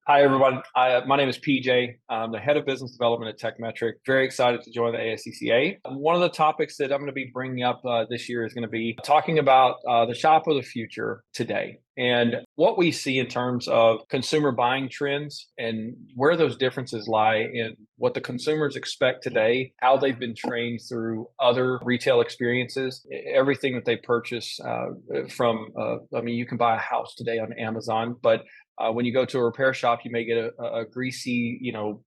Hi, everyone. My name is PJ. I'm the head of business development at Tekmetric. Very excited to join the ASCCA. One of the topics that I'm going to be bringing up this year is going to be talking about the shop of the future today and what we see in terms of consumer buying trends and where those differences lie in what the consumers expect today, how they've been trained through other retail experiences, everything that they purchase you can buy a house today on Amazon, but when you go to a repair shop, you may get a greasy,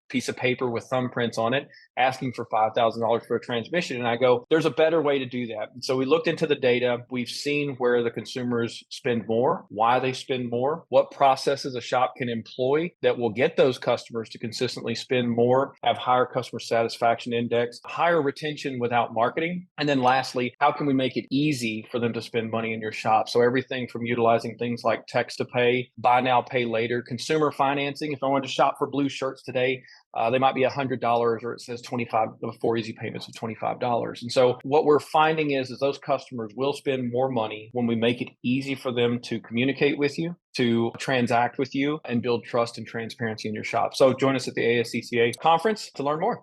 piece of paper with thumbprints on it, asking for $5,000 for a transmission. And I go, there's a better way to do that. And so we looked into the data. We've seen where the consumers spend more, why they spend more, what processes a shop can employ that will get those customers to consistently spend more, have higher customer satisfaction index, higher retention without marketing. And then lastly, how can we make it easy for them to spend money in your shop? So everything from utilizing things like text to pay, buy now, pay later, consumer financing. If I wanted to shop for blue shirts today, they might be $100, or it says 4 easy payments of $25. And so what we're finding is those customers will spend more money when we make it easy for them to communicate with you, to transact with you, and build trust and transparency in your shop. So join us at the ASCCA conference to learn more.